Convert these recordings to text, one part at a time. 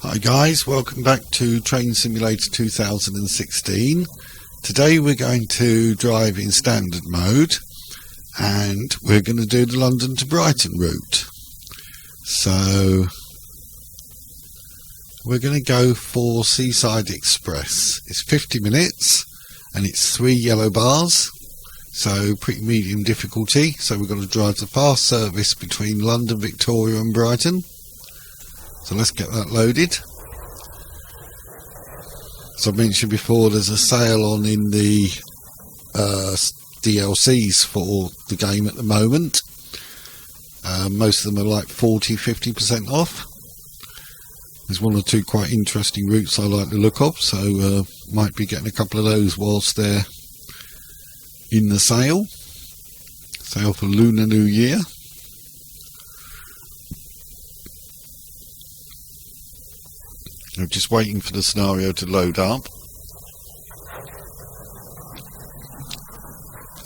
Hi guys, welcome back to Train Simulator 2016. Today we're going to drive in standard mode and we're going to do the London to Brighton route. So we're going to go for Seaside Express. It's 50 minutes and it's 3 yellow bars, so pretty medium difficulty. So we're going to drive the fast service between London, Victoria and Brighton. So let's get that loaded. As I mentioned before, there's a sale on in the DLCs for the game at the moment. Most of them are like 40-50% off. There's one or two quite interesting routes I like the look of, so might be getting a couple of those whilst they're in the sale. Sale for Lunar New Year. I'm just waiting for the scenario to load up.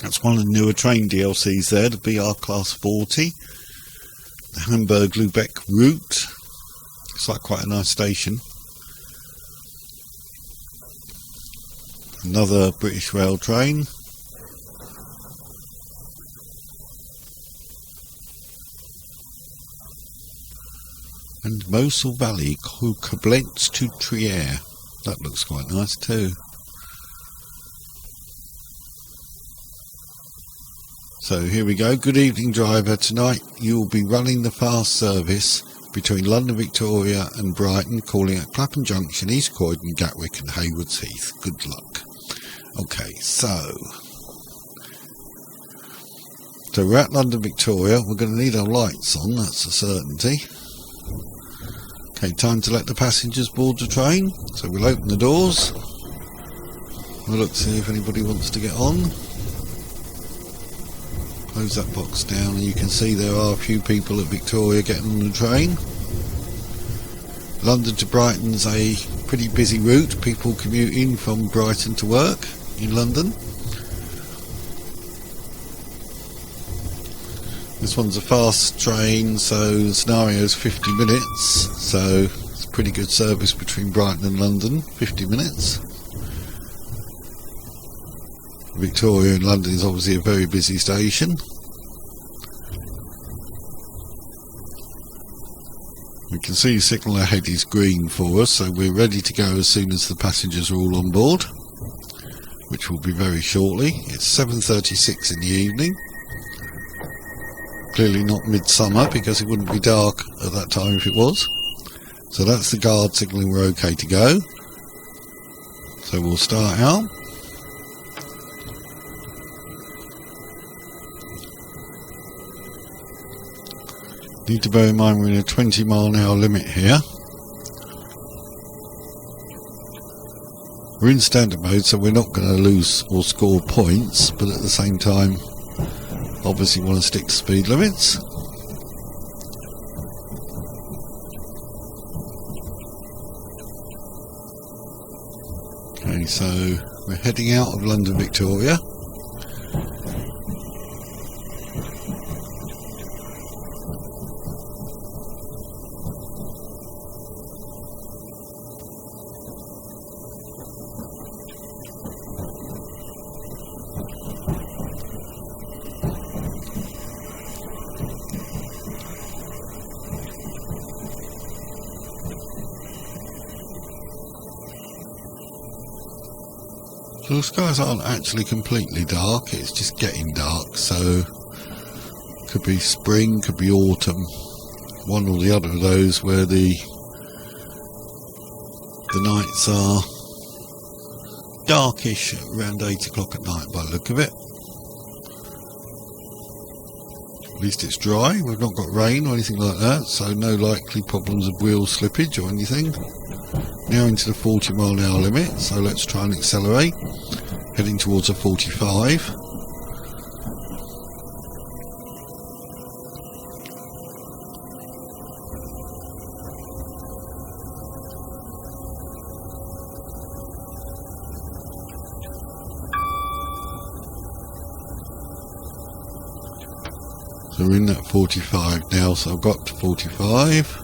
That's one of the newer train DLCs there, the BR Class 40. The Hamburg-Lübeck route. Looks like quite a nice station. Another British Rail train. And Mosel Valley, Koblenz to Trier. That looks quite nice too. So here we go. Good evening, driver. Tonight you will be running the fast service between London, Victoria and Brighton, calling at Clapham Junction, East Croydon, Gatwick and Haywards Heath. Good luck. Okay, so we're at London, Victoria. We're going to need our lights on, that's a certainty. Okay, time to let the passengers board the train. So we'll open the doors. We'll look to see if anybody wants to get on. Close that box down and you can see there are a few people at Victoria getting on the train. London to Brighton's a pretty busy route. People commuting from Brighton to work in London. This one's a fast train, so the scenario is 50 minutes, so it's a pretty good service between Brighton and London, 50 minutes. Victoria and London is obviously a very busy station. We can see the signal ahead is green for us, so we're ready to go as soon as the passengers are all on board, which will be very shortly. It's 7:36 in the evening. Clearly not midsummer because it wouldn't be dark at that time if it was. So that's the guard signalling we're okay to go. So we'll start out. Need to bear in mind we're in a 20-mile-an-hour limit here. We're in standard mode, so we're not going to lose or score points, but at the same time obviously want to stick to speed limits. Okay, so we're heading out of London Victoria. So the skies aren't actually completely dark, it's just getting dark, so could be spring, could be autumn, one or the other of those where the nights are darkish around 8 o'clock at night by the look of it. At least it's dry, we've not got rain or anything like that, so no likely problems of wheel slippage or anything. Now into the 40-mile-an-hour limit, so let's try and accelerate, heading towards a 45. So we're in that 45 now, so I've got to 45.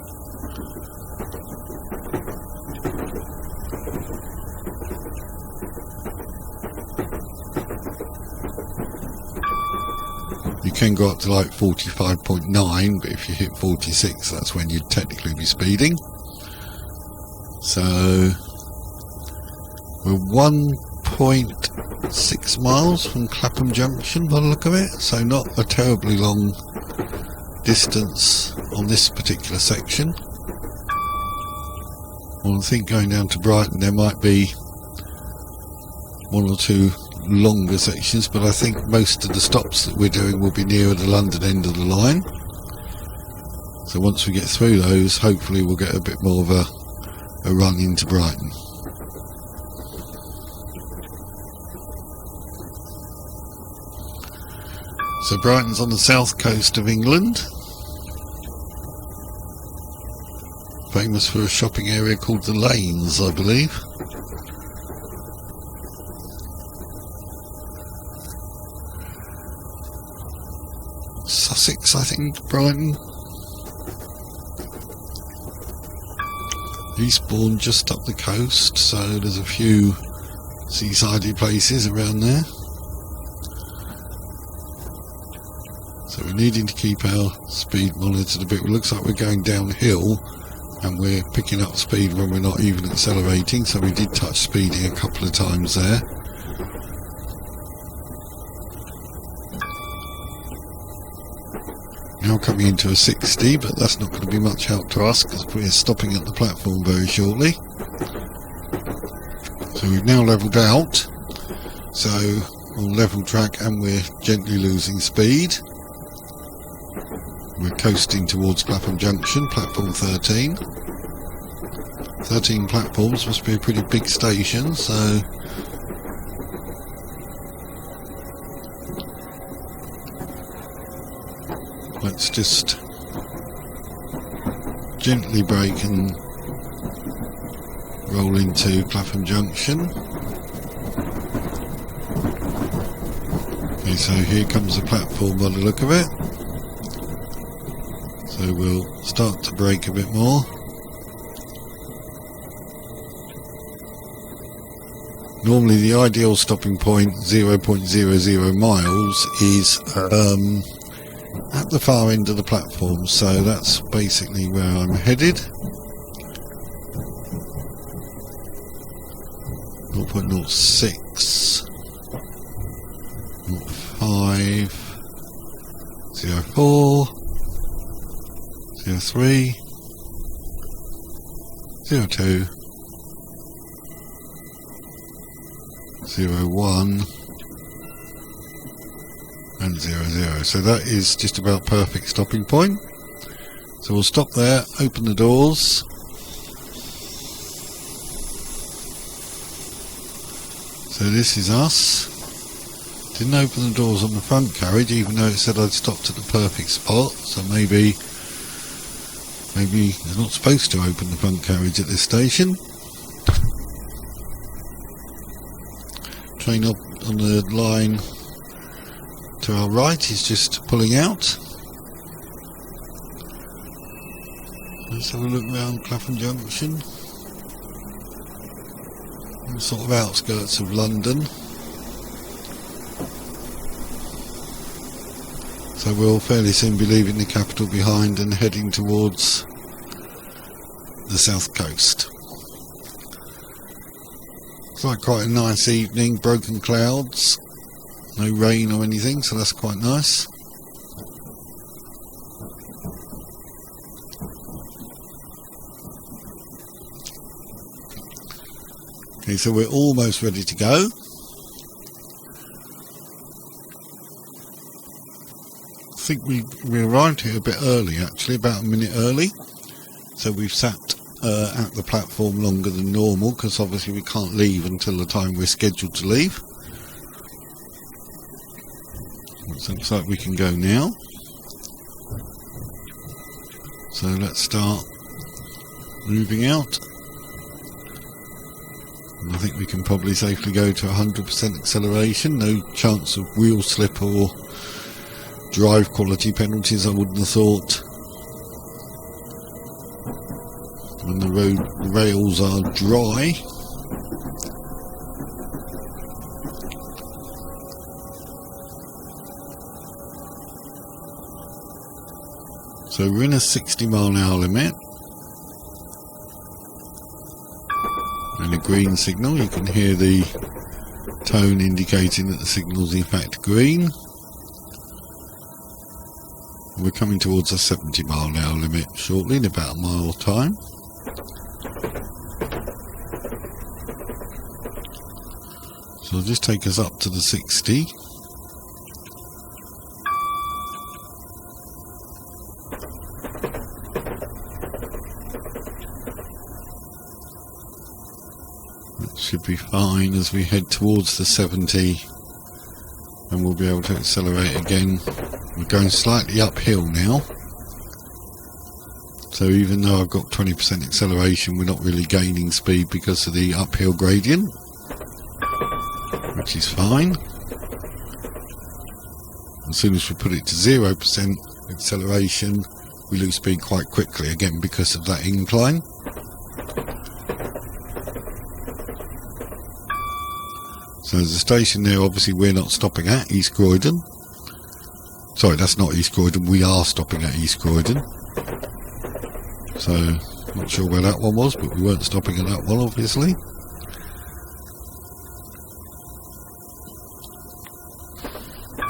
can go up to like 45.9, but if you hit 46, that's when you'd technically be speeding. So we're 1.6 miles from Clapham Junction by the look of it, so not a terribly long distance on this particular section. Well, I think going down to Brighton there might be one or two longer sections, but I think most of the stops that we're doing will be nearer the London end of the line. So once we get through those, hopefully we'll get a bit more of a run into Brighton. So Brighton's on the south coast of England, famous for a shopping area called the Lanes, I believe. Sussex, I think, Brighton. Eastbourne just up the coast, so there's a few seasidey places around there. So we're needing to keep our speed monitored a bit. It looks like we're going downhill and we're picking up speed when we're not even accelerating, so we did touch speeding a couple of times there. Now coming into a 60, but that's not going to be much help to us because we're stopping at the platform very shortly. So we've now levelled out, so on level track, and we're gently losing speed. We're coasting towards Clapham Junction, platform 13. 13 platforms must be a pretty big station, so let's just gently brake and roll into Clapham Junction. Okay, so here comes the platform by the look of it. So we'll start to brake a bit more. Normally the ideal stopping point, 0.00 miles, is at the far end of the platform, so that's basically where I'm headed. 0.06, 0.5, 0.4, 0.3, 0.2, 0.1 and 0.0. So that is just about perfect stopping point. So we'll stop there, open the doors. So this is us. Didn't open the doors on the front carriage, even though it said I'd stopped at the perfect spot. So maybe they're not supposed to open the front carriage at this station. Train up on the line to our right is just pulling out. Let's have a look round Clapham Junction. The sort of outskirts of London. So we'll fairly soon be leaving the capital behind and heading towards the south coast. It's like quite a nice evening, broken clouds, no rain or anything, so that's quite nice. Okay, so we're almost ready to go. I think we arrived here a bit early, actually, about a minute early. So we've sat at the platform longer than normal, because obviously we can't leave until the time we're scheduled to leave. It looks like we can go now. So let's start moving out. And I think we can probably safely go to 100% acceleration, no chance of wheel slip or drive quality penalties, I wouldn't have thought. When the road rails are dry. So we're in a 60 mile an hour limit. And a green signal, you can hear the tone indicating that the signal is in fact green. We're coming towards a 70 mile an hour limit shortly, in about a mile time. So I'll just take us up to the 60. That should be fine as we head towards the 70, and we'll be able to accelerate again. We're going slightly uphill now, so even though I've got 20% acceleration, we're not really gaining speed because of the uphill gradient, which is fine. As soon as we put it to 0% acceleration, we lose speed quite quickly, again because of that incline. So there's a station there, obviously we're not stopping at, East Croydon. Sorry, that's not East Croydon, we are stopping at East Croydon. So, not sure where that one was, but we weren't stopping at that one, obviously.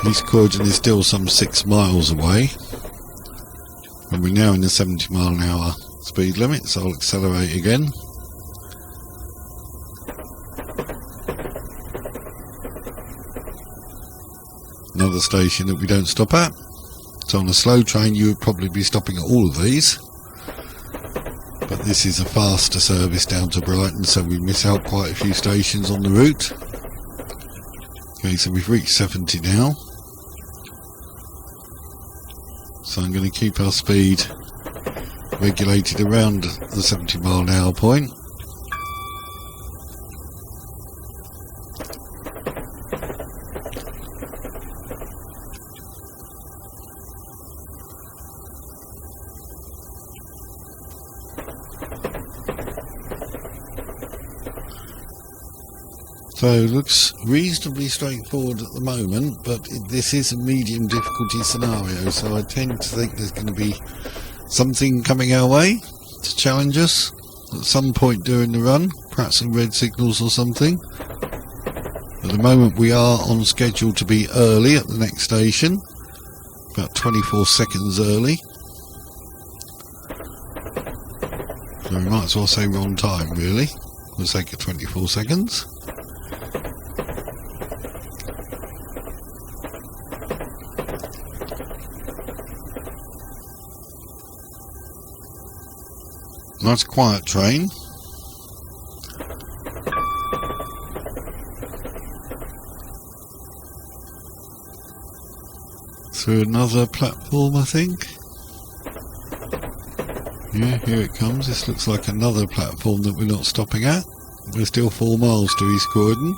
East Croydon is still some 6 miles away. And we're now in the 70 mile an hour speed limit, so I'll accelerate again. Another station that we don't stop at. So on a slow train you would probably be stopping at all of these, but this is a faster service down to Brighton, so we miss out quite a few stations on the route. Okay, so we've reached 70 now, so I'm going to keep our speed regulated around the 70 mile an hour point. So it looks reasonably straightforward at the moment, but this is a medium difficulty scenario, so I tend to think there's going to be something coming our way to challenge us at some point during the run, perhaps some red signals or something. At the moment we are on schedule to be early at the next station, about 24 seconds early. So we might as well say we're on time really, for the sake of 24 seconds. Nice quiet train. Through another platform, I think. Yeah, here it comes. This looks like another platform that we're not stopping at. We're still 4 miles to East Croydon.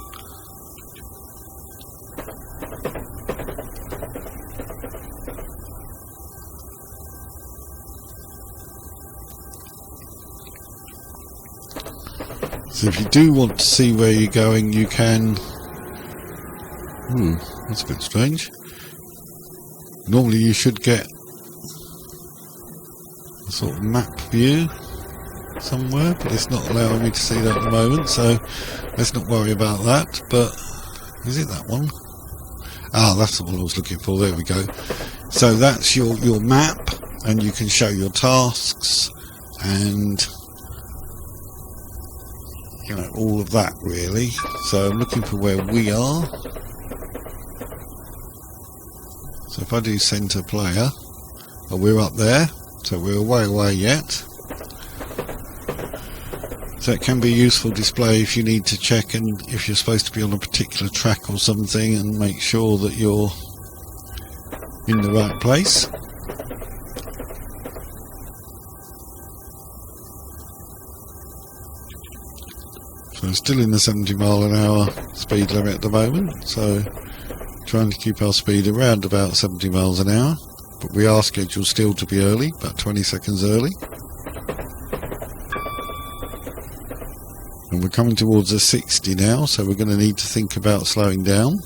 So if you do want to see where you're going, you can... that's a bit strange. Normally you should get a sort of map view somewhere, but it's not allowing me to see that at the moment, so let's not worry about that. But is it that one? Ah, that's the one I was looking for. There we go. So that's your map, and you can show your tasks and all of that really. So I'm looking for where we are. So if I do centre player, well, we're up there, so we're a way away yet. So it can be a useful display if you need to check and if you're supposed to be on a particular track or something, and make sure that you're in the right place. So still in the 70 mile an hour speed limit at the moment, so trying to keep our speed around about 70 miles an hour, but we are scheduled still to be early, about 20 seconds early. And we're coming towards a 60 now, so we're going to need to think about slowing down.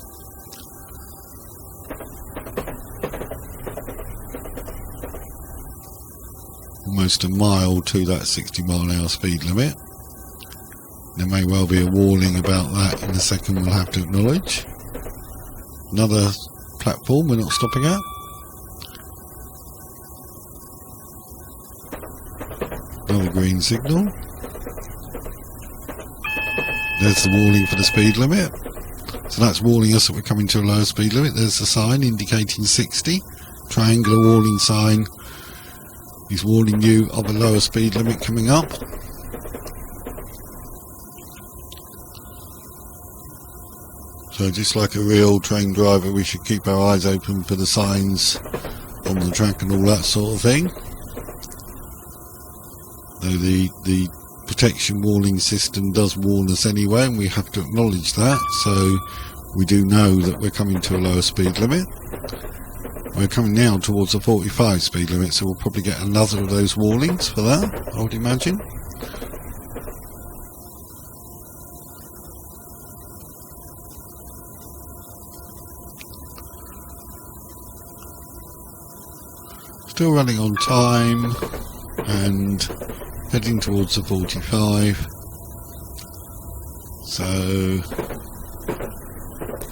almost a mile to that 60-mile-an-hour speed limit. There may well be a warning about that in a second, we'll have to acknowledge. Another platform we're not stopping at. Another green signal. There's the warning for the speed limit. So that's warning us that we're coming to a lower speed limit. There's the sign indicating 60. Triangular warning sign is warning you of a lower speed limit coming up. So just like a real train driver, we should keep our eyes open for the signs on the track and all that sort of thing. Though the protection warning system does warn us anyway, and we have to acknowledge that, so we do know that we're coming to a lower speed limit. We're coming now towards a 45 speed limit, so we'll probably get another of those warnings for that, I would imagine. Still running on time and heading towards the 45. So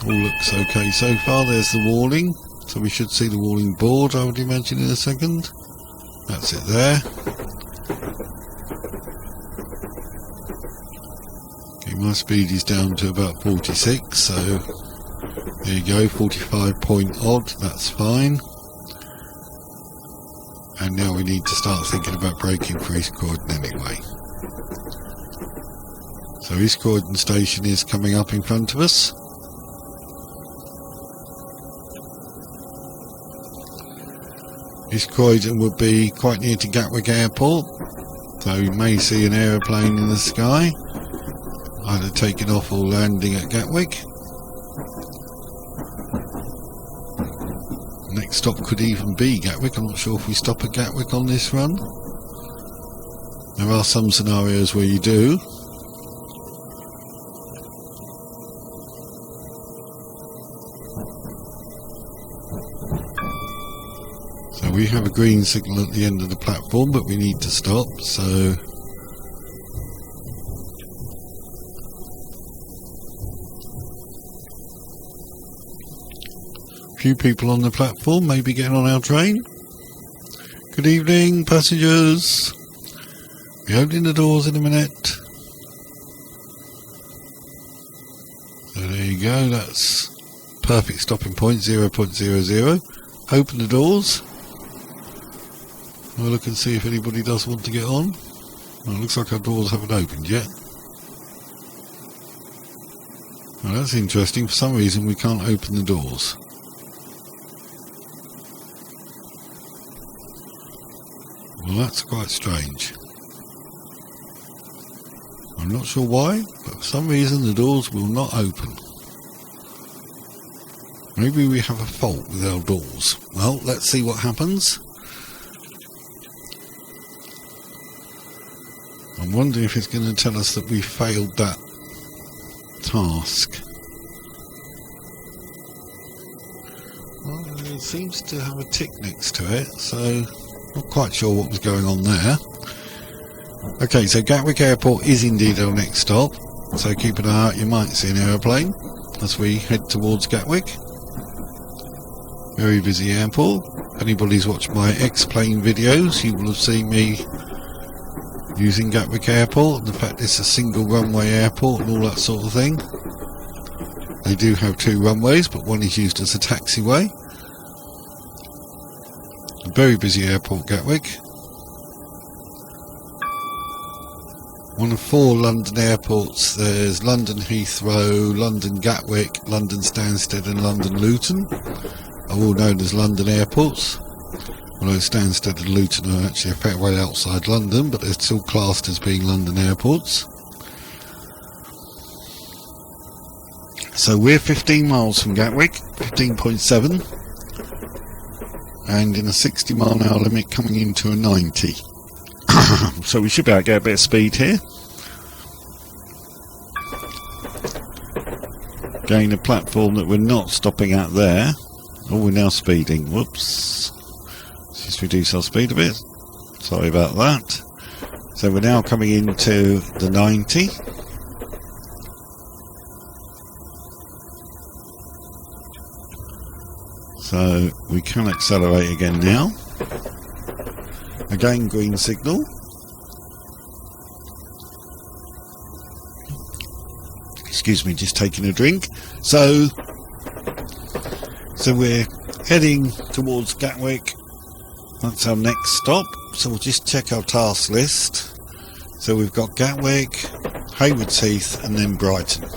all looks okay so far. There's the warning. So we should see the warning board, I would imagine, in a second. That's it there. Okay, my speed is down to about 46, so there you go, 45 point odd, that's fine. And now we need to start thinking about braking for East Croydon anyway. So East Croydon station is coming up in front of us. East Croydon would be quite near to Gatwick Airport, so you may see an aeroplane in the sky, either taking off or landing at Gatwick. Next stop could even be Gatwick. I'm not sure if we stop at Gatwick on this run. There are some scenarios where you do. So we have a green signal at the end of the platform, but we need to stop, so few people on the platform, maybe getting on our train. Good evening, passengers. We're opening the doors in a minute. So there you go, that's perfect stopping point, 0.00. Open the doors. We'll look and see if anybody does want to get on. Well, it looks like our doors haven't opened yet. Well, that's interesting. For some reason we can't open the doors. Well, that's quite strange. I'm not sure why, but for some reason the doors will not open. Maybe we have a fault with our doors. Well, let's see what happens. I'm wondering if it's going to tell us that we failed that task. Well, it seems to have a tick next to it, so not quite sure what was going on there. Okay, so Gatwick Airport is indeed our next stop, so keep an eye out, you might see an aeroplane as we head towards Gatwick. Very busy airport. If anybody's watched my X-Plane videos, you will have seen me using Gatwick Airport, and the fact it's a single runway airport and all that sort of thing. They do have two runways, but one is used as a taxiway. A very busy airport, Gatwick. One of four London airports. There's London Heathrow, London Gatwick, London Stansted and London Luton, are all known as London airports. Although Stansted and Luton are actually a fair way outside London, but they're still classed as being London airports. So we're 15 miles from Gatwick, 15.7, and in a 60-mile-an-hour limit coming into a 90. So we should be able to get a bit of speed here. Again, a platform that we're not stopping at there. Oh, we're now speeding. Whoops. Let's just reduce our speed a bit. Sorry about that. So we're now coming into the 90. So we can accelerate again now. Again, green signal. Excuse me, just taking a drink. So we're heading towards Gatwick. That's our next stop. So we'll just check our task list. So we've got Gatwick, Haywards Heath, and then Brighton.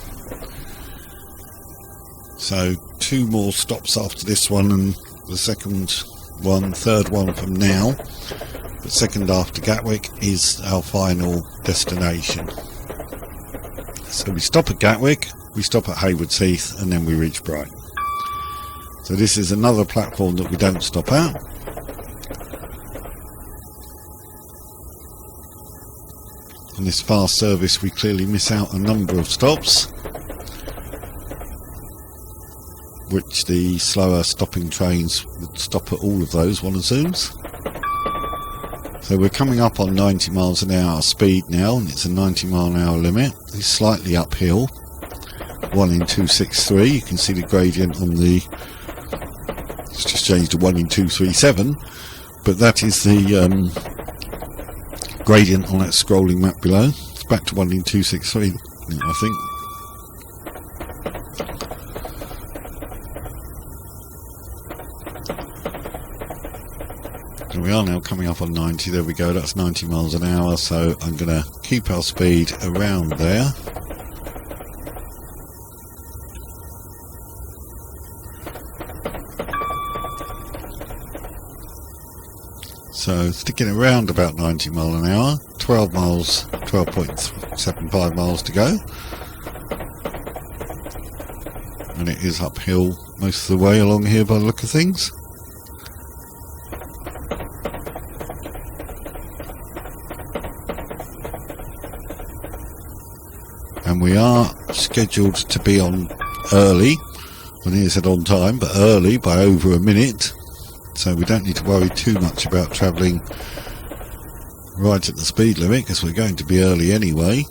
So 2 more stops after this one, and the third one from now. But second after Gatwick is our final destination. So we stop at Gatwick, we stop at Haywards Heath, and then we reach Brighton. So this is another platform that we don't stop at. On this fast service we clearly miss out a number of stops, which the slower stopping trains would stop at all of those, one zooms. So we're coming up on 90 miles an hour speed now, and it's a 90 mile an hour limit. It's slightly uphill, 1 in 263. You can see the gradient on the, it's just changed to 1 in 237, but that is the gradient on that scrolling map below. It's back to 1 in 263, I think. So we are now coming up on 90, there we go, that's 90 miles an hour, so I'm going to keep our speed around there. So sticking around about 90 mile an hour, 12 miles, 12.75 miles to go. And it is uphill most of the way along here by the look of things. And we are scheduled to be on early. I nearly said on time, but early by over a minute. So we don't need to worry too much about travelling right at the speed limit, because we're going to be early anyway.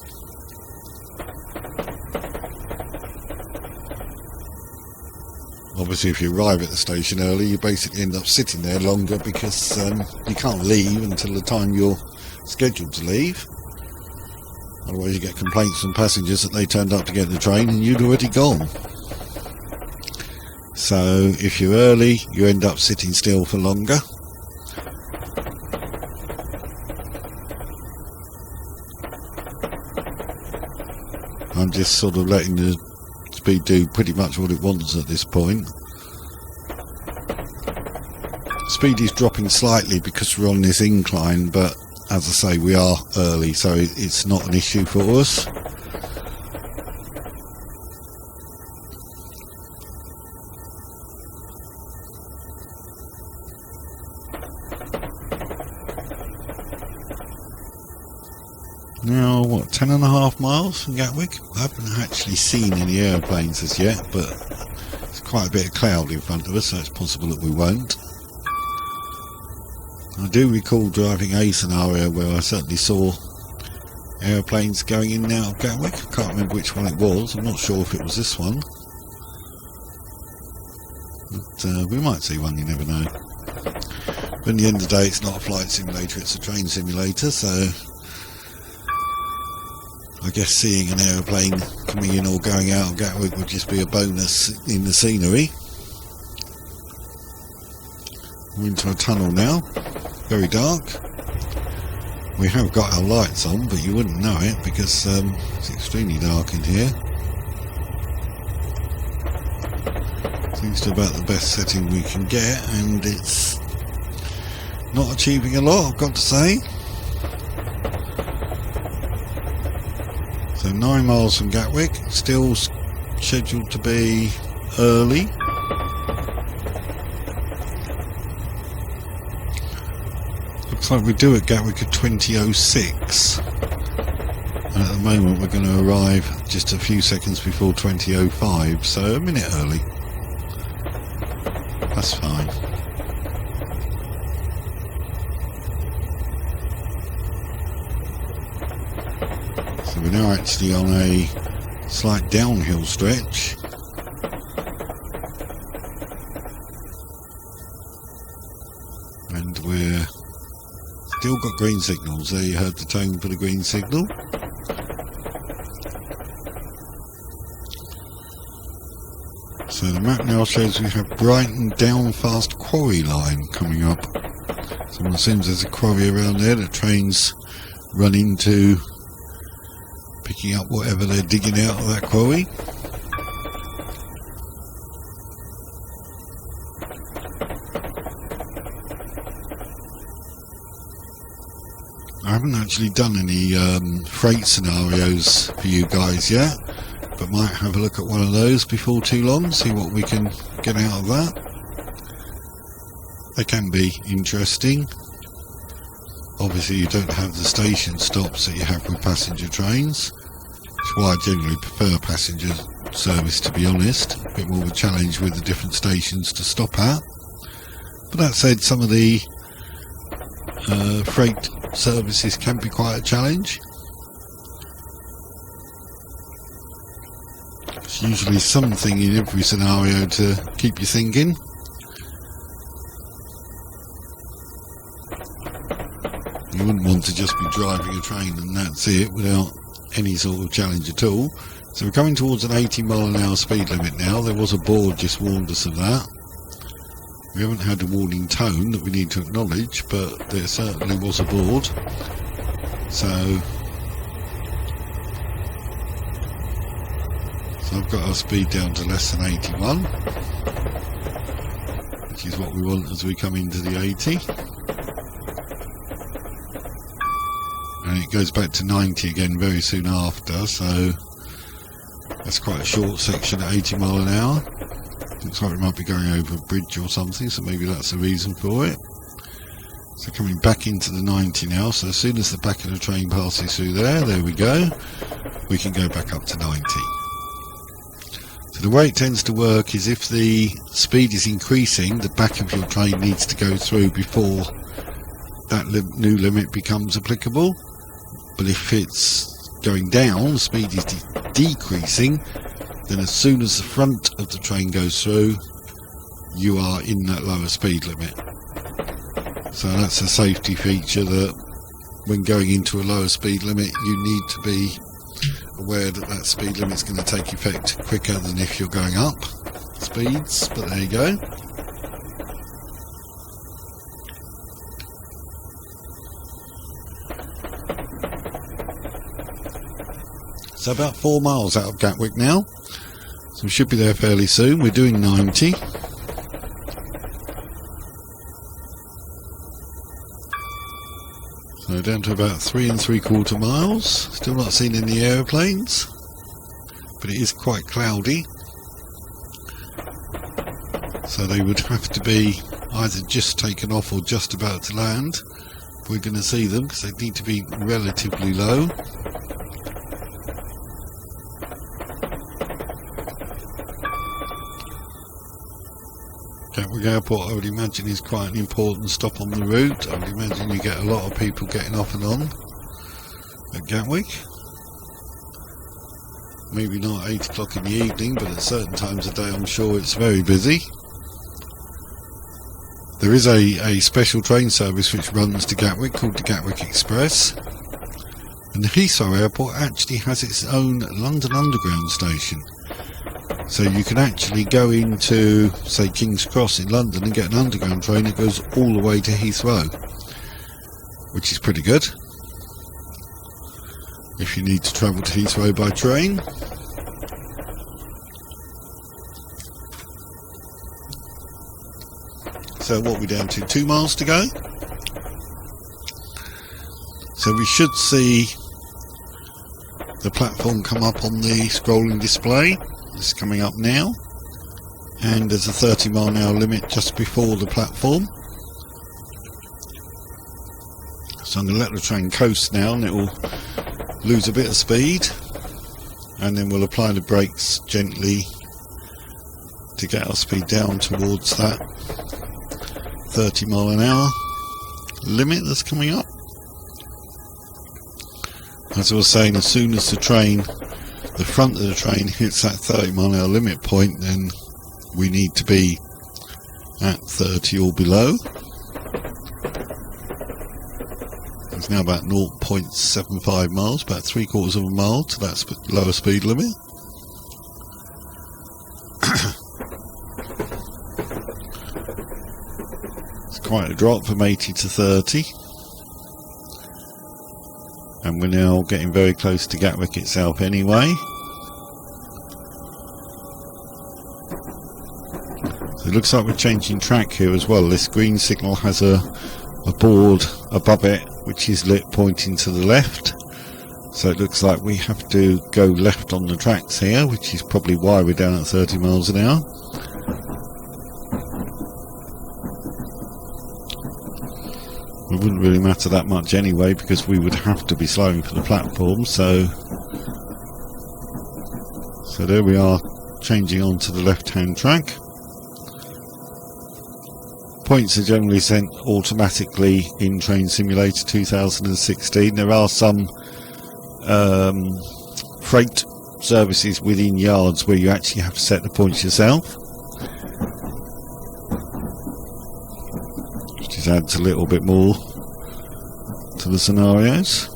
Obviously if you arrive at the station early, you basically end up sitting there longer, because you can't leave until the time you're scheduled to leave. Otherwise you get complaints from passengers that they turned up to get the train and you'd already gone. So if you're early, you end up sitting still for longer. I'm just sort of letting the speed do pretty much what it wants at this point. Speed is dropping slightly because we're on this incline, but as I say, we are early, so it's not an issue for us. Now, what, 10.5 miles from Gatwick? I haven't actually seen any aeroplanes as yet, but there's quite a bit of cloud in front of us, so it's possible that we won't. I do recall driving a scenario where I certainly saw aeroplanes going in and out of Gatwick. I can't remember which one it was. I'm not sure if it was this one. But we might see one, you never know. But at the end of the day, it's not a flight simulator, it's a train simulator, so I guess seeing an aeroplane coming in or going out of Gatwick would just be a bonus in the scenery. We're into a tunnel now, very dark. We have got our lights on, but you wouldn't know it because it's extremely dark in here. Seems to be about the best setting we can get, and it's not achieving a lot, I've got to say. So 9 miles from Gatwick, still scheduled to be early. Looks like we do at Gatwick at 20:06. And at the moment we're going to arrive just a few seconds before 20:05, so a minute early. That's fine. So we're now actually on a slight downhill stretch. And we're still got green signals. There you heard the tone for the green signal. So the map now shows we have Brighton Downfast quarry line coming up. So it seems there's a quarry around there that trains run into, picking up whatever they're digging out of that quarry. I haven't actually done any freight scenarios for you guys yet, but might have a look at one of those before too long, see what we can get out of that. They can be interesting. Obviously you don't have the station stops that you have with passenger trains, which is why I generally prefer passenger service, to be honest. A bit more of a challenge with the different stations to stop at. But that said, some of the freight services can be quite a challenge. There's usually something in every scenario to keep you thinking. You wouldn't want to just be driving a train and that's it, without any sort of challenge at all. So we're coming towards an 80-mile-an-hour speed limit now. There was a board just warned us of that. We haven't had a warning tone that we need to acknowledge, but there certainly was a board. So I've got our speed down to less than 81, which is what we want as we come into the 80. And it goes back to 90 again very soon after, so that's quite a short section at 80 mile an hour. Looks like we might be going over a bridge or something, so maybe that's the reason for it. So coming back into the 90 now, so as soon as the back of the train passes through there we go, we can go back up to 90. So the way it tends to work is if the speed is increasing, the back of your train needs to go through before that new limit becomes applicable. But if it's going down, the speed is decreasing, then as soon as the front of the train goes through, you are in that lower speed limit. So that's a safety feature, that when going into a lower speed limit, you need to be aware that that speed limit is going to take effect quicker than if you're going up speeds. But there you go. So about 4 miles out of Gatwick now. So we should be there fairly soon. We're doing 90. So down to about 3 3/4 miles. Still not seen any aeroplanes, but it is quite cloudy. So they would have to be either just taken off or just about to land. We're going to see them because they need to be relatively low. Gatwick Airport, I would imagine, is quite an important stop on the route. I would imagine you get a lot of people getting off and on at Gatwick. Maybe not 8 o'clock in the evening, but at certain times of day I'm sure it's very busy. There is a special train service which runs to Gatwick called the Gatwick Express. And the Heathrow Airport actually has its own London Underground station. So you can actually go into, say, King's Cross in London and get an underground train that goes all the way to Heathrow, which is pretty good if you need to travel to Heathrow by train. So what are we down to? 2 miles to go. So we should see the platform come up on the scrolling display. It's coming up now, and there's a 30 mile an hour limit just before the platform. So I'm going to let the train coast now, and it will lose a bit of speed, and then we'll apply the brakes gently to get our speed down towards that 30 mile an hour limit that's coming up. as I was saying, as soon as the front of the train hits that 30-mile-an-hour limit point, then we need to be at 30 or below. It's now about 0.75 miles, about 3/4 of a mile to that lower speed limit. It's quite a drop from 80 to 30. And we're now getting very close to Gatwick itself anyway. So it looks like we're changing track here as well. This green signal has a board above it which is lit pointing to the left. So it looks like we have to go left on the tracks here, which is probably why we're down at 30 miles an hour. It wouldn't really matter that much anyway, because we would have to be slowing for the platform. So there we are, changing onto the left-hand track. Points are generally sent automatically in Train Simulator 2016. There are some freight services within yards where you actually have to set the points yourself, which just adds a little bit more to the scenarios.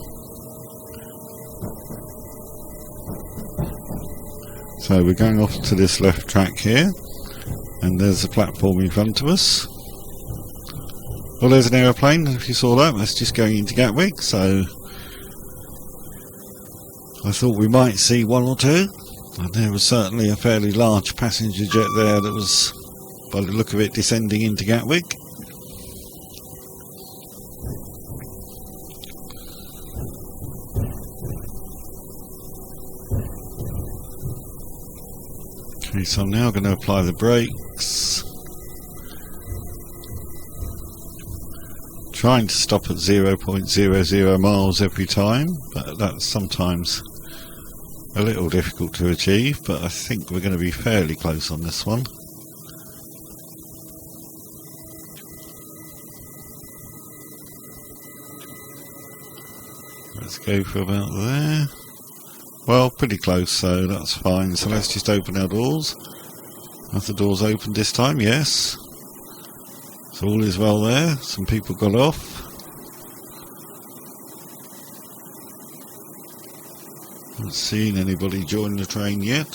So we're going off to this left track here, and there's a platform in front of us. Well, there's an aeroplane, if you saw that. That's just going into Gatwick, so I thought we might see one or two, and there was certainly a fairly large passenger jet there that was, by the look of it, descending into Gatwick. Okay, so I'm now going to apply the brakes. Trying to stop at 0.00 miles every time, but that's sometimes a little difficult to achieve, but I think we're going to be fairly close on this one. Let's go for about there. Well, pretty close, so that's fine. So let's just open our doors. Have the doors opened this time? Yes. So all is well there. Some people got off. Haven't seen anybody join the train yet.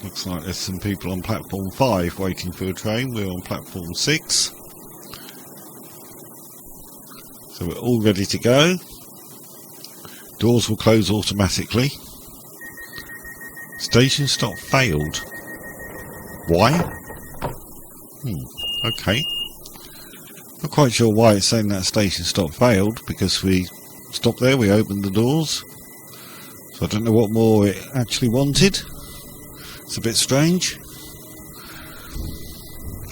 Looks like there's some people on platform 5 waiting for a train. We're on platform 6. So we're all ready to go. Doors will close automatically. Station stop failed. Why? Okay. Not quite sure why it's saying that station stop failed, because we stopped there, we opened the doors. So I don't know what more it actually wanted. It's a bit strange.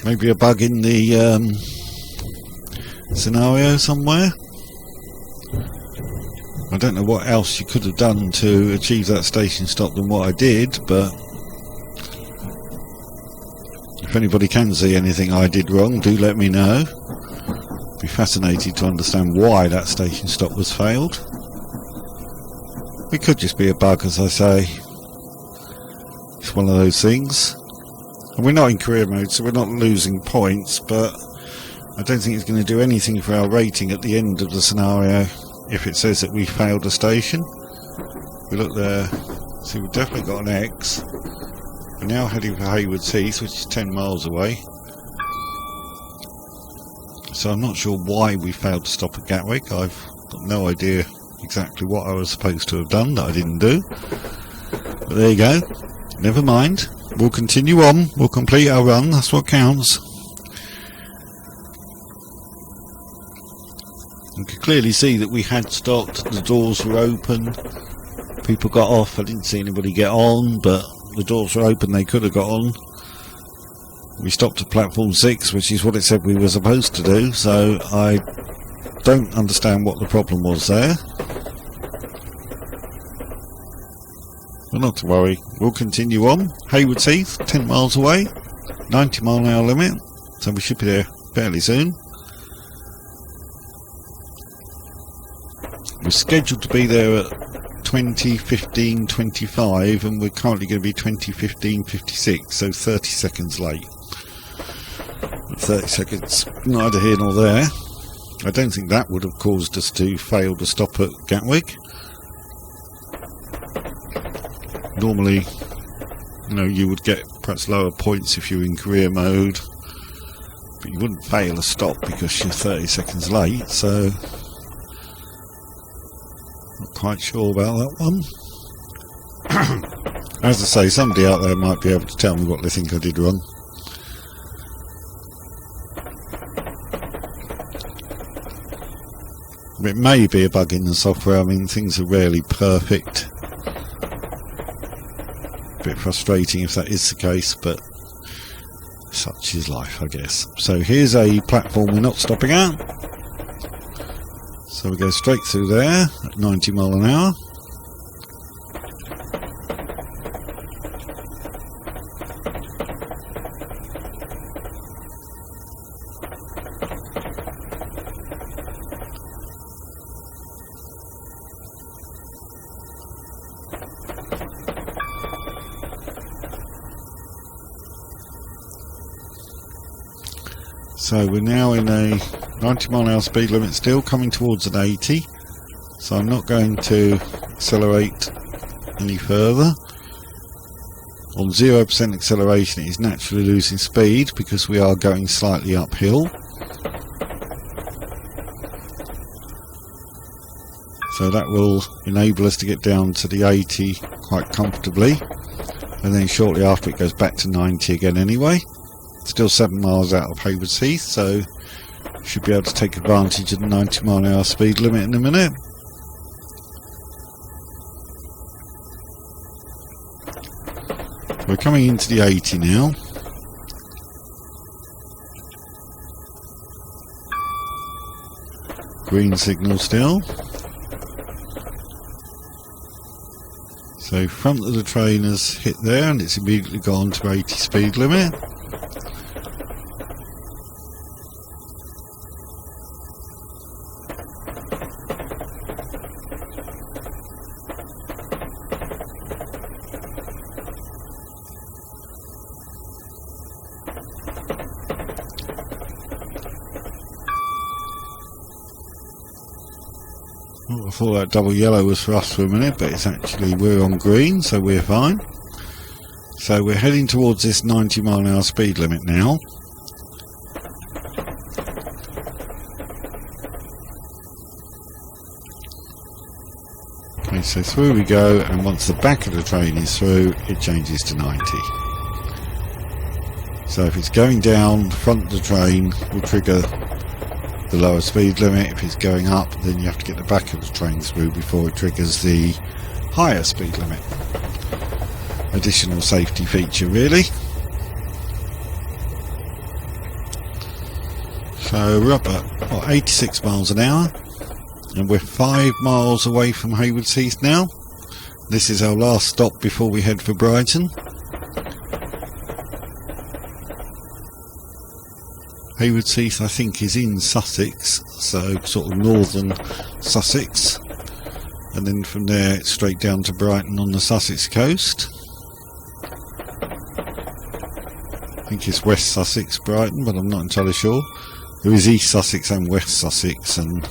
Maybe a bug in the scenario somewhere. I don't know what else you could have done to achieve that station stop than what I did, but if anybody can see anything I did wrong, do let me know. Be fascinated to understand why that station stop was failed. It could just be a bug, as I say. It's one of those things. And we're not in career mode, so we're not losing points, but I don't think it's going to do anything for our rating at the end of the scenario if it says that we failed a station. We look there, see we've definitely got an X. We're now heading for Haywards Heath, which is 10 miles away. So I'm not sure why we failed to stop at Gatwick. I've got no idea exactly what I was supposed to have done that I didn't do. But there you go. Never mind. We'll continue on. We'll complete our run. That's what counts. You could clearly see that we had stopped. The doors were open. People got off. I didn't see anybody get on, but the doors were open. They could have got on. We stopped at platform 6, which is what it said we were supposed to do, so I don't understand what the problem was there. But not to worry, we'll continue on. Haywards Heath, 10 miles away, 90-mile-an-hour limit, so we should be there fairly soon. We're scheduled to be there at 20:15:25, and we're currently going to be 20:15:56, so 30 seconds late. 30 seconds, neither here nor there. I don't think that would have caused us to fail to stop at Gatwick. Normally, you would get perhaps lower points if you were in career mode, but you wouldn't fail a stop because you're 30 seconds late, so not quite sure about that one. As I say, somebody out there might be able to tell me what they think I did wrong. It may be a bug in the software. I mean, things are rarely perfect. A bit frustrating if that is the case, but such is life, I guess. So here's a platform we're not stopping at. So we go straight through there at 90 mile an hour. So we're now in a 90 mile an hour speed limit, still coming towards an 80, so I'm not going to accelerate any further. On 0% acceleration it is naturally losing speed because we are going slightly uphill. So that will enable us to get down to the 80 quite comfortably, and then shortly after it goes back to 90 again anyway. Still 7 miles out of Haywards Heath, so should be able to take advantage of the 90 mile an hour speed limit in a minute. We're coming into the 80 now. Green signal still. So front of the train has hit there and it's immediately gone to 80 speed limit. Oh, I thought that double yellow was for us for a minute, but it's actually, we're on green, so we're fine. So we're heading towards this 90 mile an hour speed limit now. Okay, so through we go, and once the back of the train is through, it changes to 90. So if it's going down, the front of the train will trigger the lower speed limit. If it's going up, then you have to get the back of the train through before it triggers the higher speed limit. Additional safety feature, really. So we're up at 86 miles an hour, and we're 5 miles away from Haywards Heath now. This is our last stop before we head for Brighton. Haywards Heath, I think, is in Sussex, so sort of northern Sussex, and then from there it's straight down to Brighton on the Sussex coast. I think it's West Sussex, Brighton, but I'm not entirely sure. There is East Sussex and West Sussex, and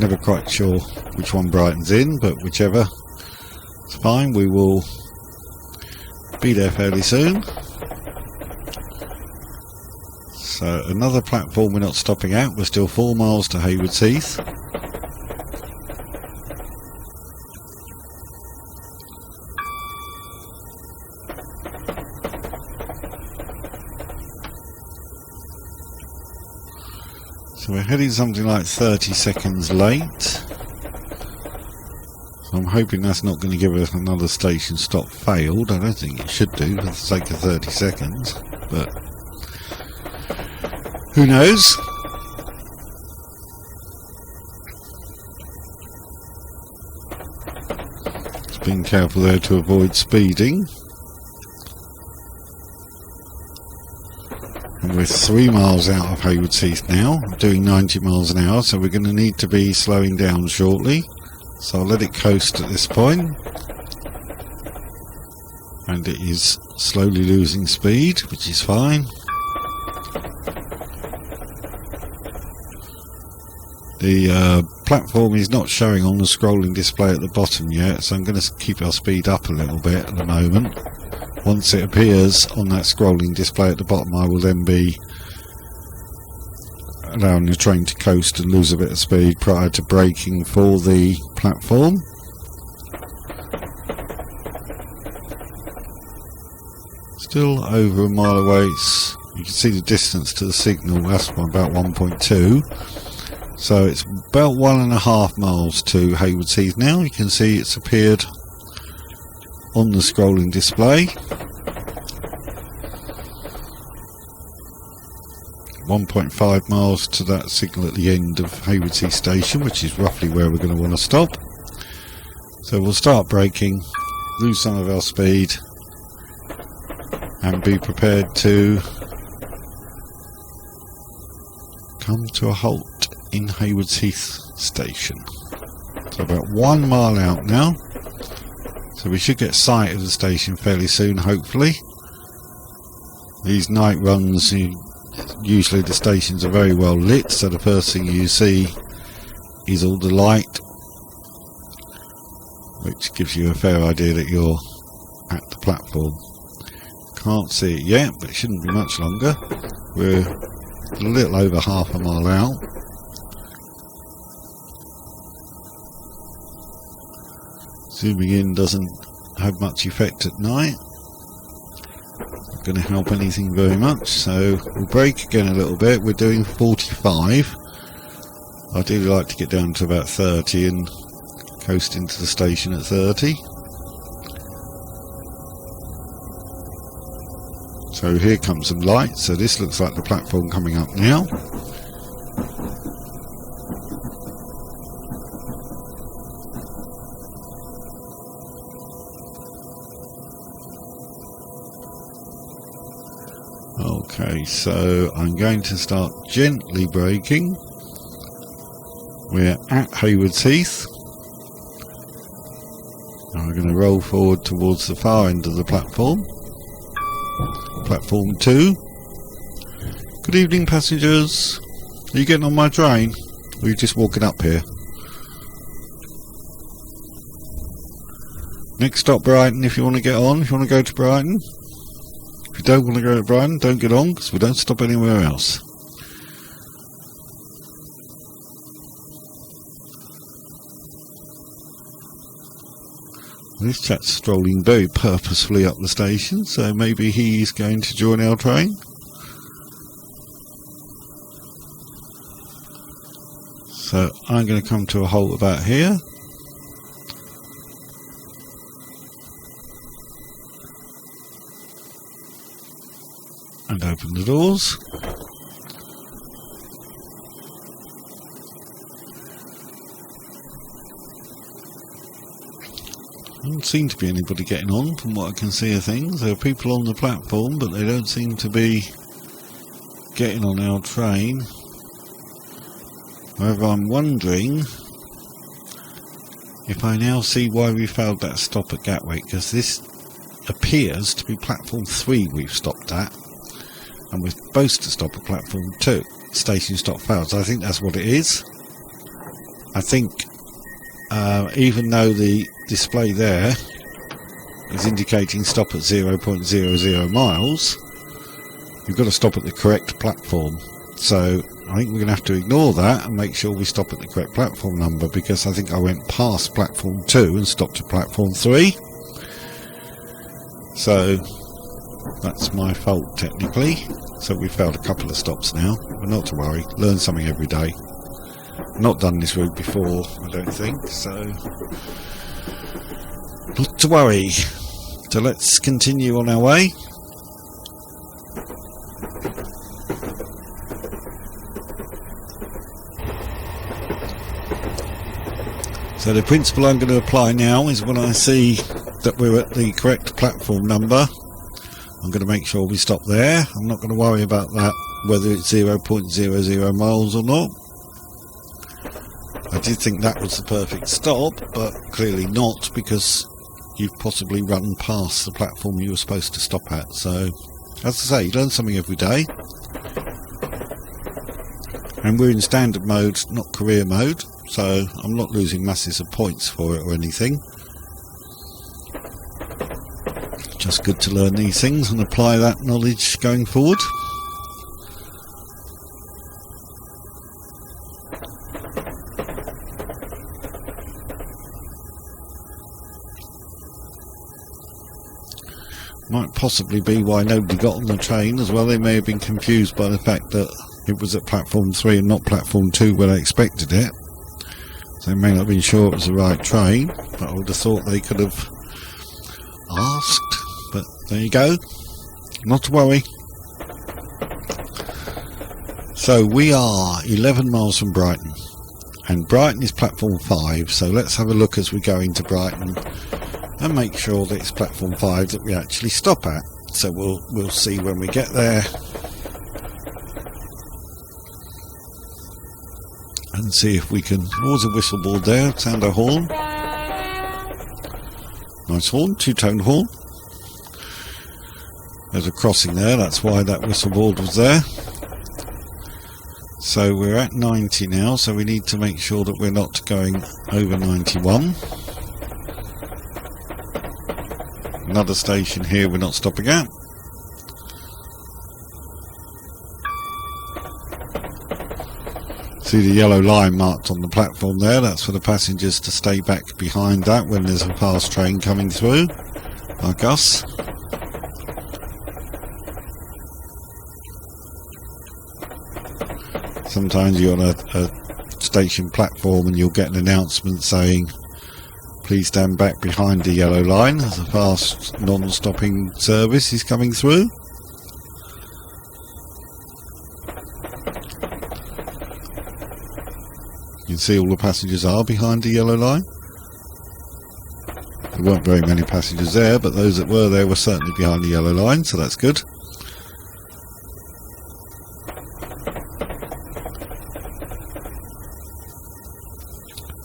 never quite sure which one Brighton's in, but whichever, it's fine. We will be there fairly soon. So another platform we're not stopping at. We're still 4 miles to Haywards Heath. So we're heading something like 30 seconds late. So I'm hoping that's not going to give us another station stop failed. I don't think it should do for the sake of 30 seconds, but who knows? Just being careful there to avoid speeding. And we're 3 miles out of Haywards Heath now, doing 90 miles an hour, so we're going to need to be slowing down shortly. So I'll let it coast at this point, and it is slowly losing speed, which is fine. The platform is not showing on the scrolling display at the bottom yet, so I'm going to keep our speed up a little bit at the moment. Once it appears on that scrolling display at the bottom, I will then be allowing the train to coast and lose a bit of speed prior to braking for the platform. Still over a mile away. You can see the distance to the signal, that's about 1.2. So it's about 1.5 miles to Haywards Heath now. You can see it's appeared on the scrolling display. 1.5 miles to that signal at the end of Haywards Heath station, which is roughly where we're going to want to stop. So we'll start braking, lose some of our speed, and be prepared to come to a halt in Haywards Heath station. So about 1 mile out now, so we should get sight of the station fairly soon, hopefully. These night runs, usually the stations are very well lit, so the first thing you see is all the light, which gives you a fair idea that you're at the platform. Can't see it yet, but it shouldn't be much longer. We're a little over half a mile out. Zooming in doesn't have much effect at night. Not going to help anything very much, so we'll brake again a little bit. We're doing 45. I do like to get down to about 30 and coast into the station at 30. So here comes some light, so this looks like the platform coming up now. Okay, so I'm going to start gently braking. We're at Haywards Heath. Now we're going to roll forward towards the far end of the platform. Platform 2. Good evening, passengers. Are you getting on my train? Or are you just walking up here? Next stop, Brighton, if you want to get on, if you want to go to Brighton. If you don't want to go to Brighton, don't get on, because we don't stop anywhere else. This chap's strolling very purposefully up the station, so maybe he's going to join our train. So I'm going to come to a halt about here. And open the doors. Doesn't seem to be anybody getting on from what I can see of things. There are people on the platform, but they don't seem to be getting on our train. However, I'm wondering if I now see why we failed that stop at Gatwick, because this appears to be platform 3 we've stopped at, and we're supposed to stop at platform 2. Station stop failed, so I think that's what it is. I think even though the display there is indicating stop at 0.00 miles, you've got to stop at the correct platform. So I think we're going to have to ignore that and make sure we stop at the correct platform number, because I think I went past platform 2 and stopped at platform 3. So that's my fault technically. So we failed a couple of stops now, but not to worry, learn something every day. Not done this route before, I don't think, so not to worry. So let's continue on our way. So the principle I'm going to apply now is when I see that we're at the correct platform number, I'm going to make sure we stop there. I'm not going to worry about that, whether it's 0.00 miles or not. I did think that was the perfect stop, but clearly not, because you've possibly run past the platform you were supposed to stop at. So, as I say, you learn something every day. And we're in standard mode, not career mode, so I'm not losing masses of points for it or anything. Just good to learn these things and apply that knowledge going forward. Might possibly be why nobody got on the train as well. They may have been confused by the fact that it was at platform 3 and not platform 2 where they expected it. So they may not have been sure it was the right train, but I would have thought they could have asked. But there you go. Not to worry. So we are 11 miles from Brighton. And Brighton is platform 5. So let's have a look as we go into Brighton and make sure that it's platform 5 that we actually stop at. So we'll see when we get there and see if we can. There's a whistle board there, sound a horn. Nice horn, two-tone horn. There's a crossing there, that's why that whistle board was there. So we're at 90 now, so we need to make sure that we're not going over 91. Another station here we're not stopping at. See the yellow line marked on the platform there, that's for the passengers to stay back behind that when there's a fast train coming through, like us. Sometimes you're on a station platform and you'll get an announcement saying, please stand back behind the yellow line as a fast non-stopping service is coming through. You can see all the passengers are behind the yellow line. There weren't very many passengers there, but those that were there were certainly behind the yellow line, so that's good.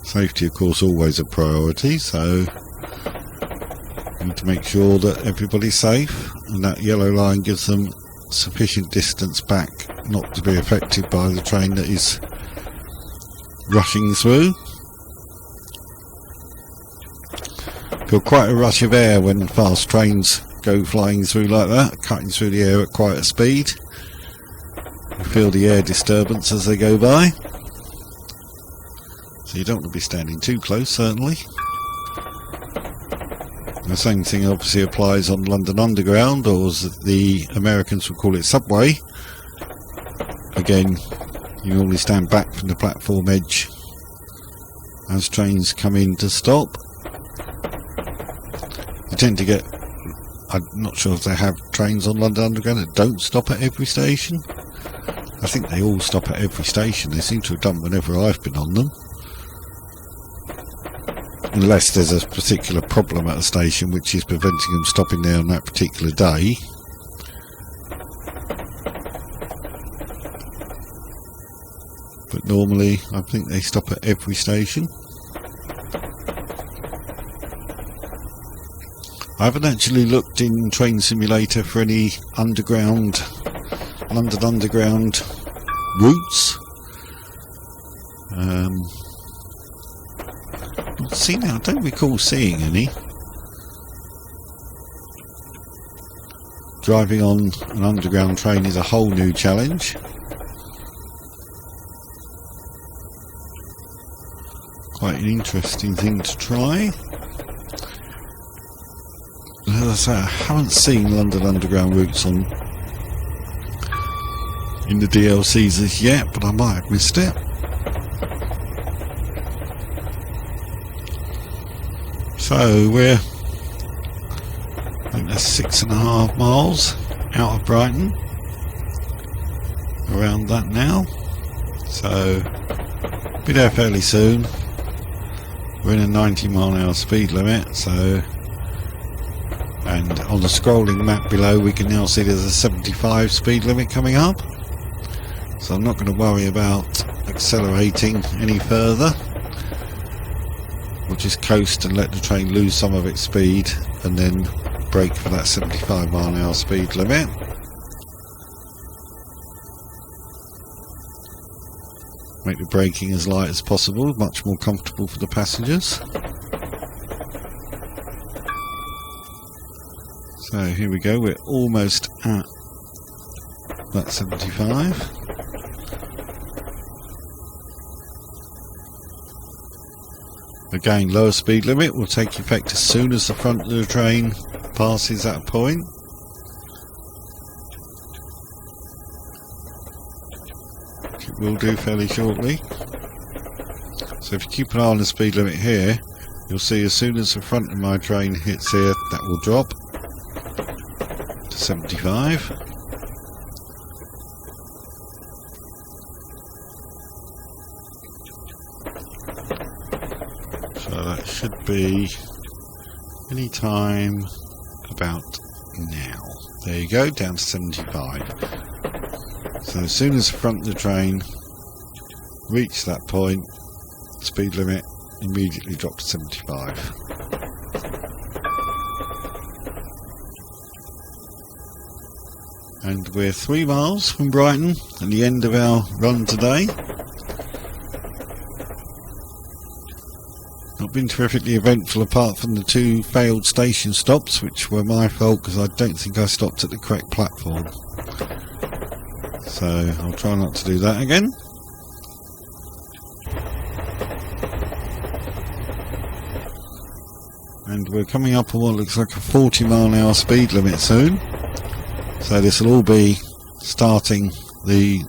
Safety, of course, always a priority, so you need to make sure that everybody's safe, and that yellow line gives them sufficient distance back not to be affected by the train that is rushing through. Feel quite a rush of air when fast trains go flying through like that, cutting through the air at quite a speed. You feel the air disturbance as they go by. So you don't want to be standing too close, certainly. The same thing obviously applies on London Underground, or as the Americans would call it, subway. Again, you normally stand back from the platform edge as trains come in to stop. You tend to get, I'm not sure if they have trains on London Underground that don't stop at every station. I think they all stop at every station. They seem to have done whenever I've been on them. Unless there's a particular problem at a station which is preventing them stopping there on that particular day. But normally I think they stop at every station. I haven't actually looked in Train Simulator for any underground, London Underground routes. See now, I don't recall seeing any. Driving on an underground train is a whole new challenge. Quite an interesting thing to try. As I say, I haven't seen London Underground routes in the DLCs as yet, but I might have missed it. So we're, I think that's 6.5 miles out of Brighton, around that now, so be there fairly soon. We're in a 90-mile-an-hour speed limit, so, and on the scrolling map below we can now see there's a 75 speed limit coming up, so I'm not going to worry about accelerating any further. we'll just coast and let the train lose some of its speed and then brake for that 75 mph speed limit. Make the braking as light as possible, much more comfortable for the passengers. So here we go, we're almost at that 75. Again, lower speed limit will take effect as soon as the front of the train passes that point. Which it will do fairly shortly. So if you keep an eye on the speed limit here, you'll see as soon as the front of my train hits here, that will drop to 75. So that should be any time about now. There you go, down to 75. So as soon as the front of the train reached that point, speed limit immediately dropped to 75. And we're 3 miles from Brighton at the end of our run today. Not been terrifically eventful apart from the 2 failed station stops, which were my fault because I don't think I stopped at the correct platform. So I'll try not to do that again. And we're coming up on what looks like a 40 mph speed limit soon. So this will all be starting the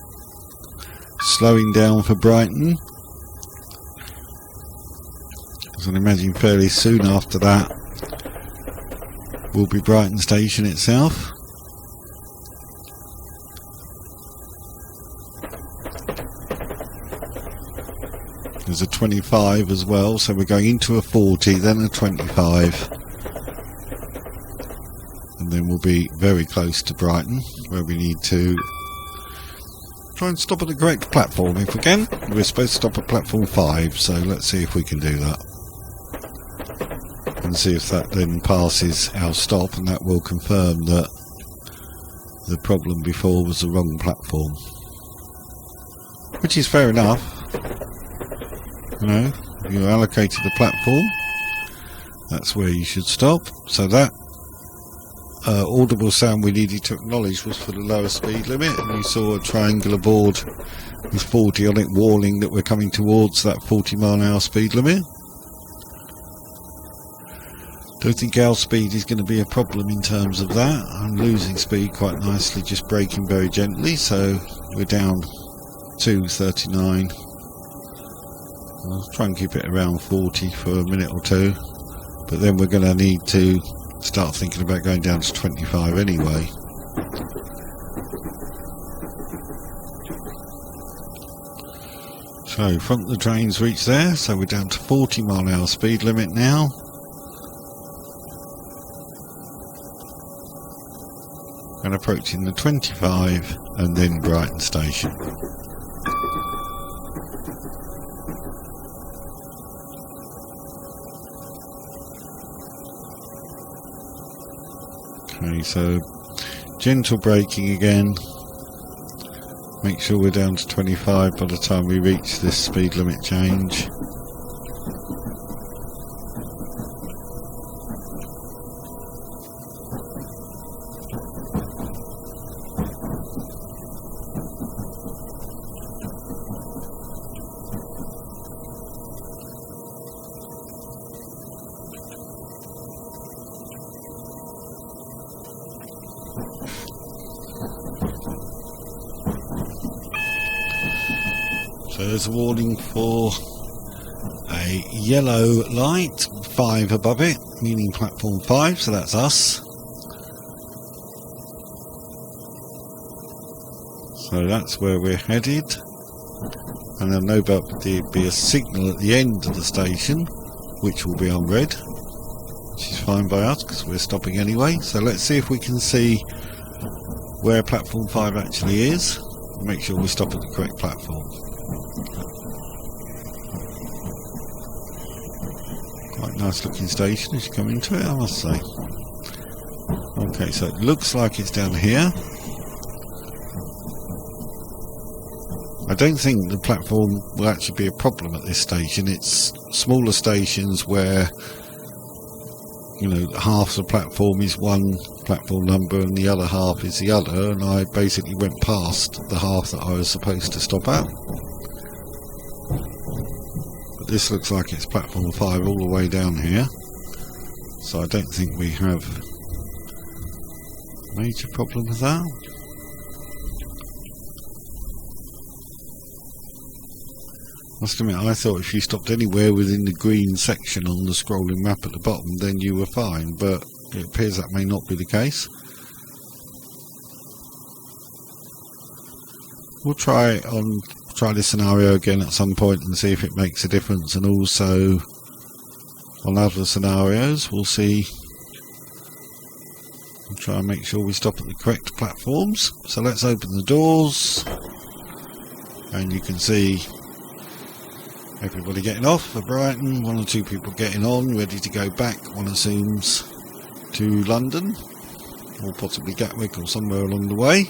slowing down for Brighton. As I imagine fairly soon after that will be Brighton station itself. There's a 25 as well, so we're going into a 40, then a 25. And then we'll be very close to Brighton, where we need to try and stop at the correct platform if we can. We're supposed to stop at platform 5, so let's see if we can do that. And see if that then passes our stop, and that will confirm that the problem before was the wrong platform. Which is fair enough. You know, you allocated the platform, that's where you should stop. So that audible sound we needed to acknowledge was for the lower speed limit, and we saw a triangular board with 40 on it warning that we're coming towards that 40 mph speed limit. Don't think our speed is going to be a problem in terms of that. I'm losing speed quite nicely, just braking very gently, so we're down to 39. I'll try and keep it around 40 for a minute or two, but then we're going to need to start thinking about going down to 25 anyway. So front of the train's reached there, so we're down to 40 mph speed limit now. And approaching the 25 and then Brighton station. Okay, so gentle braking again. Make sure we're down to 25 by the time we reach this speed limit change. So there's a warning for a yellow light, 5 above it, meaning platform 5, so that's us. So that's where we're headed. And there'll no doubt be a signal at the end of the station, which will be on red, which is fine by us because we're stopping anyway. So let's see if we can see where platform 5 actually is, and make sure we stop at the correct platform. Quite nice looking station as you come into it, I must say. Okay, so it looks like it's down here. I don't think the platform will actually be a problem at this station. It's smaller stations where, you know, half the platform is one platform number and the other half is the other, and I basically went past the half that I was supposed to stop at. But this looks like it's platform 5 all the way down here, so I don't think we have a major problem with that. Must admit, I thought if you stopped anywhere within the green section on the scrolling map at the bottom, then you were fine, but it appears that may not be the case. We'll try this scenario again at some point and see if it makes a difference, and also on other scenarios we'll see. We'll try and make sure we stop at the correct platforms. So let's open the doors, and you can see everybody getting off for Brighton, 1 or 2 people getting on, ready to go back, one assumes, to London, or possibly Gatwick or somewhere along the way.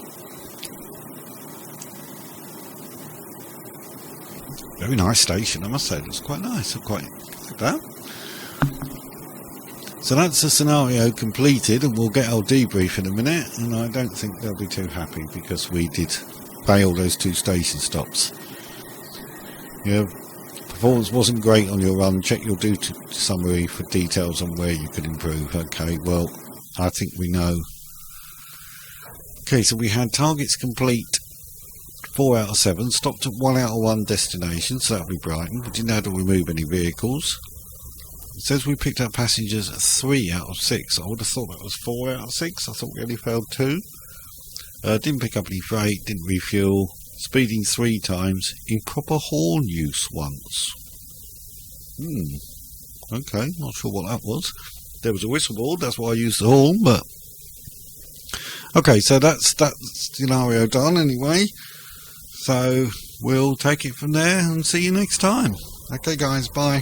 Very nice station, I must say, it looks quite nice, I quite like that. So that's the scenario completed, and we'll get our debrief in a minute, and I don't think they'll be too happy because we did fail those 2 station stops. Yeah. Performance wasn't great on your run. Check your duty summary for details on where you could improve. Okay, well, I think we know. Okay, so we had targets complete 4 out of 7, stopped at 1 out of 1 destination, so that'll be Brighton. We didn't have to remove any vehicles. It says we picked up passengers at 3 out of 6. I would have thought that was 4 out of 6. I thought we only failed 2. Didn't pick up any freight, didn't refuel. Speeding 3 times, improper horn use once. Okay, not sure what that was. There was a whistle board, that's why I used the horn, but... Okay, so that's that scenario done anyway. So we'll take it from there and see you next time. Okay guys, bye.